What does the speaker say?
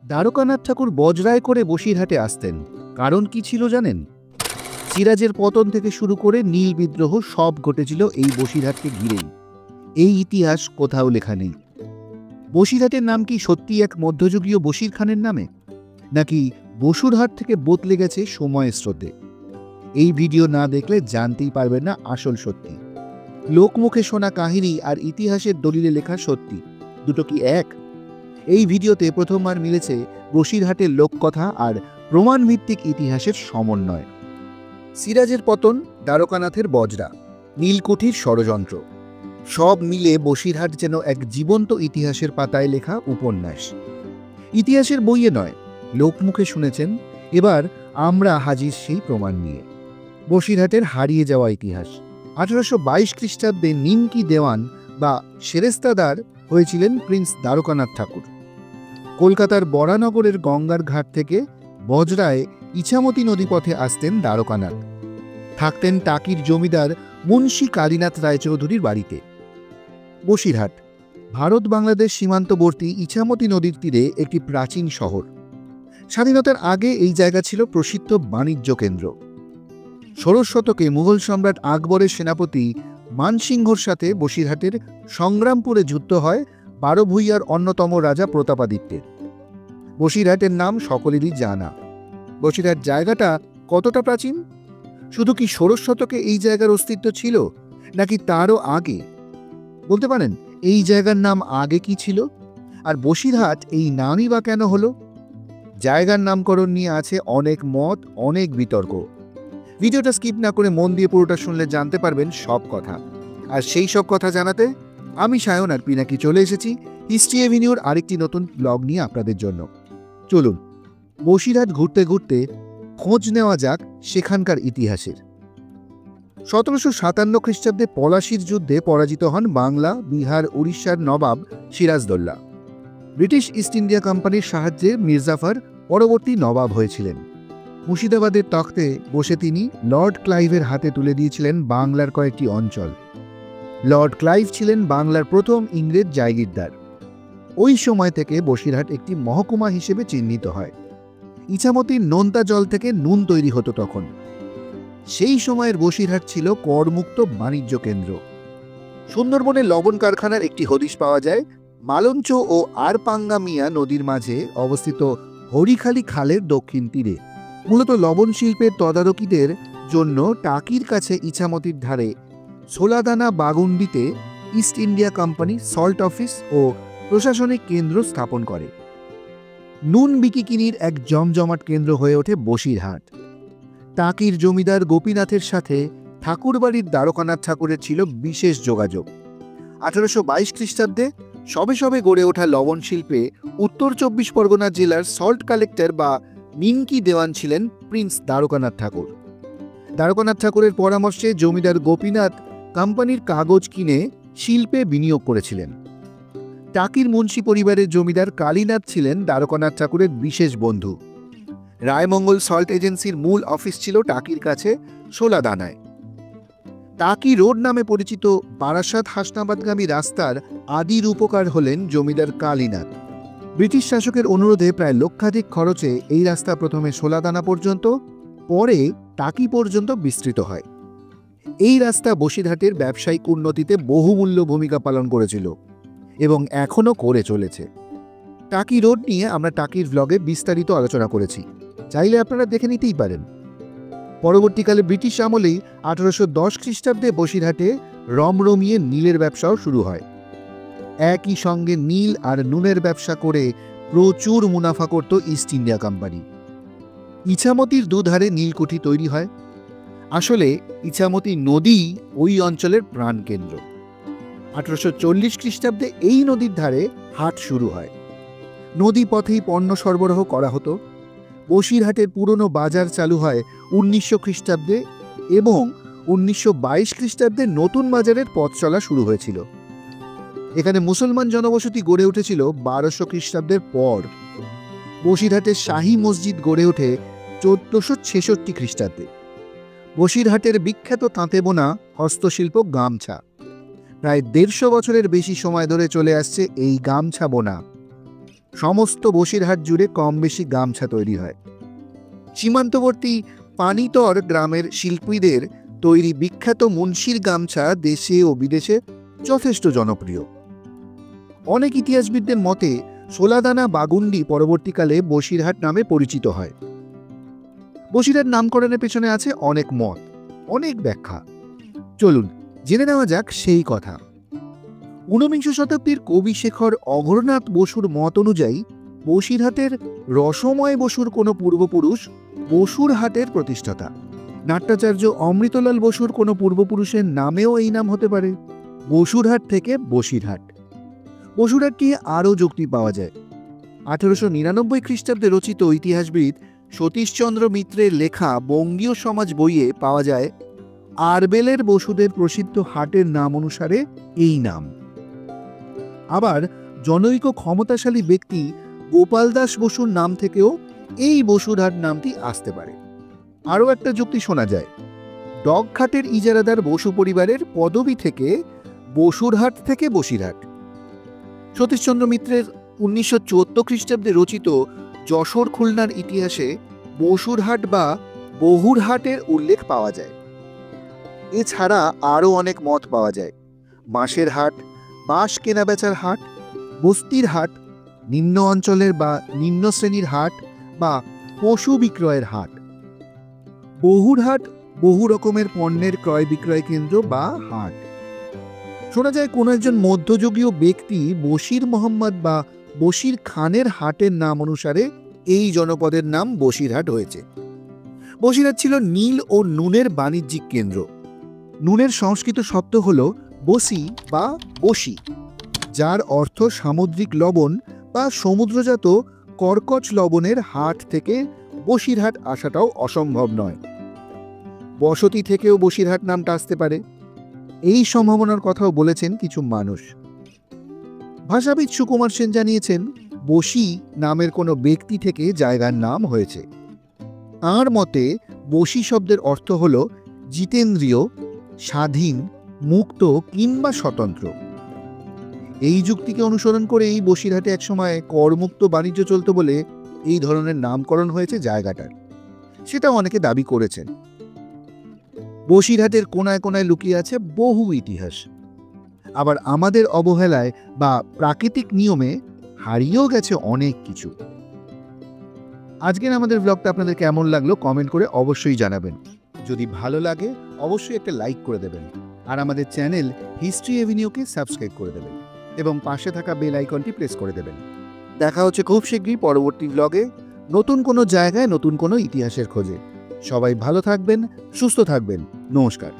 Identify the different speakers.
Speaker 1: দ্বারকানাথ ঠাকুর বজরায় করে বসিরহাটে আসতেন। কারণ কি ছিল জানেন? সিরাজের পতন থেকে শুরু করে নীল বিদ্রোহ সব ঘটেছিল এই বসিরহাটকে ঘিরেই। এই ইতিহাস কোথাও লেখা নেই। বসিরহাটের নাম কি সত্যি এক মধ্যযুগীয় বশির খানের নামে, নাকি বসুরহাট থেকে বদলে গেছে সময়ের স্রোতে? এই ভিডিও না দেখলে জানতেই পারবেন না আসল সত্যি। লোকমুখে শোনা কাহিনী আর ইতিহাসের দলিলে লেখা সত্যি দুটো কি এক? এই ভিডিওতে প্রথমবার মিলেছে বসিরহাটের লোককথা আর প্রমাণভিত্তিক ইতিহাসের সমন্বয়। সিরাজের পতন, দ্বারকানাথের বজরা, নীলকুঠির ষড়যন্ত্র, সব মিলে বসিরহাট যেন এক জীবন্ত ইতিহাসের পাতায় লেখা উপন্যাস। ইতিহাসের বইয়ে নয়, লোকমুখে শুনেছেন। এবার আমরা হাজির সেই প্রমাণ নিয়ে। বসিরহাটের হারিয়ে যাওয়া ইতিহাস। 1822 খ্রিস্টাব্দে নিমকি দেওয়ান বা সেরেস্তাদার হয়েছিলেন প্রিন্স দ্বারকানাথ ঠাকুর। কলকাতার বরানগরের গঙ্গার ঘাট থেকে বজরায় ইছামতি নদীপথে আসতেন দ্বারকানাথ। থাকতেন টাকির জমিদার মুন্সী কালীনাথ রায়চৌধুরীর বাড়িতে। বসিরহাট ভারত বাংলাদেশ সীমান্তবর্তী ইছামতি নদীর তীরে একটি প্রাচীন শহর। স্বাধীনতার আগে এই জায়গা ছিল প্রসিদ্ধ বাণিজ্য কেন্দ্র। 16 শতকে মুঘল সম্রাট আকবরের সেনাপতি মানসিংহর সাথে বসিরহাটের সংগ্রামপুরে যুদ্ধ হয় বারোভূইয়ার অন্যতম রাজা প্রতাপাদিত্যের। বসিরহাটের নাম সকলেরই জানা। বসিরহাট জায়গাটা কতটা প্রাচীন? শুধু কি 16 শতকে এই জায়গার অস্তিত্ব ছিল, নাকি তারও আগে? বলতে পারেন এই জায়গার নাম আগে কি ছিল, আর বসিরহাট এই নামই বা কেন হলো? জায়গার নামকরণ নিয়ে আছে অনেক মত, অনেক বিতর্ক। ভিডিওটা স্কিপ না করে মন দিয়ে পুরোটা শুনলে জানতে পারবেন সব কথা। আর সেই সব কথা জানাতে আমি সায়ন আর পিনাকি চলে এসেছি হিস্ট্রি এভিনিউর আরেকটি নতুন ব্লগ নিয়ে আপনাদের জন্য। চলুন বসিরহাট ঘুরতে ঘুরতে খোঁজ নেওয়া যাক সেখানকার ইতিহাসের। 1757 খ্রিস্টাব্দে পলাশির যুদ্ধে পরাজিত হন বাংলা, বিহার, উড়িষ্যার নবাব সিরাজদৌল্লা। ব্রিটিশ ইস্ট ইন্ডিয়া কোম্পানির সাহায্যে মির্জাফর পরবর্তী নবাব হয়েছিলেন। মুর্শিদাবাদের তখ্তে বসে তিনি লর্ড ক্লাইভের হাতে তুলে দিয়েছিলেন বাংলার কয়েকটি অঞ্চল। লর্ড ক্লাইভ ছিলেন বাংলার প্রথম ইংরেজ জায়গিরদার। ওই সময় থেকে বসিরহাট একটি মহকুমা হিসেবে চিহ্নিত হয়। ইছামতির নোনতা জল থেকে নুন তৈরি হতো তখন। সেই সময়ের বসিরহাট ছিল করমুক্ত বাণিজ্য কেন্দ্র। সুন্দরবনে লবণ কারখানার একটি হদিশ পাওয়া যায় মালঞ্চ ও আরপাঙ্গামিয়া নদীর মাঝে অবস্থিত হরিখালি খালের দক্ষিণ তীরে। মূলত লবণ শিল্পের তদারকিদের জন্য টাকির কাছে ইছামতির ধারে সোলাদানা বাগুন্ডিতে East India Company salt office ও প্রশাসনিক কেন্দ্র স্থাপন করে। নুন বিকিকিনির এক জমজমাট কেন্দ্র হয়ে ওঠে বসিরহাট। টাকির জমিদার গোপীনাথের সাথে ঠাকুরবাড়ির দ্বারকানাথ ঠাকুরের ছিল বিশেষ যোগাযোগ। 1822 খ্রিস্টাব্দে সবে সবে গড়ে ওঠা লবণ শিল্পে উত্তর 24 পরগনা জেলার সল্ট কালেক্টর বা নিমকি দেওয়ান ছিলেন প্রিন্স দ্বারকানাথ ঠাকুর। দ্বারকানাথ ঠাকুরের পরামর্শে জমিদার গোপীনাথ কোম্পানির কাগজ কিনে শিল্পে বিনিয়োগ করেছিলেন। টাকির মুন্সী পরিবারের জমিদার কালীনাথ ছিলেন দ্বারকানাথ ঠাকুরের বিশেষ বন্ধু। রায়মঙ্গল সল্ট এজেন্সির মূল অফিস ছিল টাকির কাছে সোলাদানায়। টাকি রোড নামে পরিচিত বারাসাত হাসনাবাদগামী রাস্তার আদি রূপকার হলেন জমিদার কালীনাথ। ব্রিটিশ শাসকের অনুরোধে প্রায় লক্ষাধিক খরচে এই রাস্তা প্রথমে সোলাদানা পর্যন্ত, পরে টাকি পর্যন্ত বিস্তৃত হয়। এই রাস্তা বসিরহাটের ব্যবসায়িক উন্নতিতে বহুমূল্য ভূমিকা পালন করেছিল এবং এখনও করে চলেছে। টাকি রোড নিয়ে আমরা টাকির ব্লগে বিস্তারিত আলোচনা করেছি, চাইলে আপনারা দেখে নিতেই পারেন। পরবর্তীকালে ব্রিটিশ আমলেই 1810 খ্রিস্টাব্দে বসিরহাটে রমরমিয়ে নীলের ব্যবসাও শুরু হয়। একই সঙ্গে নীল আর নুনের ব্যবসা করে প্রচুর মুনাফা করত ইস্ট ইন্ডিয়া কোম্পানি। ইছামতির দুধারে নীলকুঠি তৈরি হয়। আসলে ইছামতি নদী ওই অঞ্চলের প্রাণকেন্দ্র। 1840 খ্রিস্টাব্দে এই নদীর ধারে হাট শুরু হয়। নদী পথেই পণ্য সরবরাহ করা হতো। বসিরহাটের পুরনো বাজার চালু হয় 1900 খ্রিস্টাব্দে এবং 1922 খ্রিস্টাব্দে নতুন বাজারের পথ চলা শুরু হয়েছিল। এখানে মুসলমান জনবসতি গড়ে উঠেছিল 1200 খ্রিস্টাব্দের পর। বসিরহাটের শাহী মসজিদ গড়ে ওঠে 1466 খ্রিস্টাব্দে। বসিরহাটের বিখ্যাত তাঁতে বোনা হস্তশিল্প গামছা। প্রায় 150 বছরের বেশি সময় ধরে চলে আসছে এই গামছা বোনা। সমস্ত বসিরহাট জুড়ে কম বেশি গামছা তৈরি হয়। সীমান্তবর্তী পানিতর গ্রামের শিল্পীদের তৈরি বিখ্যাত মুন্সির গামছা দেশে ও বিদেশে যথেষ্ট জনপ্রিয়। অনেক ইতিহাসবিদদের মতে সোলাদানা বাগুন্ডি পরবর্তীকালে বসিরহাট নামে পরিচিত হয়। বসিরহাট নামকরণের পেছনে আছে অনেক মত, অনেক ব্যাখ্যা। চলুন জেনে নেওয়া যাক সেই কথা। ঊনবিংশ শতাব্দীর কবি শেখর অঘরনাথ বসুর মত অনুযায়ী বসিরহাটের রসময় বসুর কোনো পূর্বপুরুষ বসুরহাটের প্রতিষ্ঠাতা। নাট্যাচার্য অমৃতলাল বসুর কোনো পূর্বপুরুষের নামেও এই নাম হতে পারে। বসুরহাট থেকে বসিরহাট। বসুরহাট নিয়ে আরও যুক্তি পাওয়া যায়। 1899 খ্রিস্টাব্দে রচিত ইতিহাসবিদ সতীশচন্দ্র মিত্রের লেখা বঙ্গীয় সমাজ বইয়ে পাওয়া যায় আরবেলের বসুদের প্রসিদ্ধ হাটের নাম অনুসারে এই নাম। আবার জনৈক ক্ষমতাশালী ব্যক্তি গোপাল দাস বসুর নাম থেকেও এই বসুরহাট নামটি আসতে পারে। আরও একটা যুক্তি শোনা যায়, ডগঘাটের ইজারাদার বসু পরিবারের পদবি থেকে বসুরহাট থেকে বসিরহাট। সতীশচন্দ্র মিত্রের 1914 খ্রিস্টাব্দে রচিত যশোর খুলনার ইতিহাসে বসুরহাট বা বহুরহাটের উল্লেখ পাওয়া যায়। এছাড়া আরও অনেক মত পাওয়া যায়। বাঁশের হাট, বাঁশ কেনাবেচার হাট, বস্তির হাট, নিম্ন অঞ্চলের বা নিম্ন শ্রেণীর হাট বা পশু বিক্রয়ের হাট। বহুরহাট বহু রকমের পণ্যের ক্রয় বিক্রয় কেন্দ্র বা হাট। শোনা যায় কোনো একজন মধ্যযুগীয় ব্যক্তি বশির মোহাম্মদ বা বশির খানের হাটের নাম অনুসারে এই জনপদের নাম বসিরহাট হয়েছে। বসিরহাট ছিল নীল ও নুনের বাণিজ্যিক কেন্দ্র। নুনের সংস্কৃত শব্দ হল বসি বা বসি, যার অর্থ সামুদ্রিক লবণ বা সমুদ্রজাত কর্কচ লবণের হাট থেকে বসিরহাট আসাটাও অসম্ভব নয়। বসতি থেকেও বসিরহাট নামটা আসতে পারে, এই সম্ভাবনার কথাও বলেছেন কিছু মানুষ। ভাষাবিদ সুকুমার সেন জানিয়েছেন বসি নামের কোনো ব্যক্তি থেকে জায়গার নাম হয়েছে। তাঁর মতে বসি শব্দের অর্থ হল জিতেন্দ্রীয়, স্বাধীন, মুক্ত কিংবা স্বতন্ত্র। এই যুক্তিকে অনুসরণ করে এই বসিরহাটে একসময় করমুক্ত বাণিজ্য চলত বলে এই ধরনের নামকরণ হয়েছে জায়গাটার, সেটাও অনেকে দাবি করেছেন। বসিরহাটের কোনায় কোনায় লুকিয়ে আছে বহু ইতিহাস, আবার আমাদের অবহেলায় বা প্রাকৃতিক নিয়মে হারিয়েও গেছে অনেক কিছু। আজকের আমাদের ব্লগটা আপনাদের কেমন লাগলো কমেন্ট করে অবশ্যই জানাবেন। যদি ভালো লাগে অবশ্যই একটা লাইক করে দেবেন, আর আমাদের চ্যানেল হিস্ট্রি এভিনিউকে সাবস্ক্রাইব করে দেবেন এবং পাশে থাকা বেল আইকনটি প্রেস করে দেবেন। দেখা হচ্ছে খুব শীঘ্রই পরবর্তী ব্লগে নতুন কোনো জায়গায় নতুন কোনো ইতিহাসের খোঁজে। সবাই ভালো থাকবেন, সুস্থ থাকবেন। নমস্কার।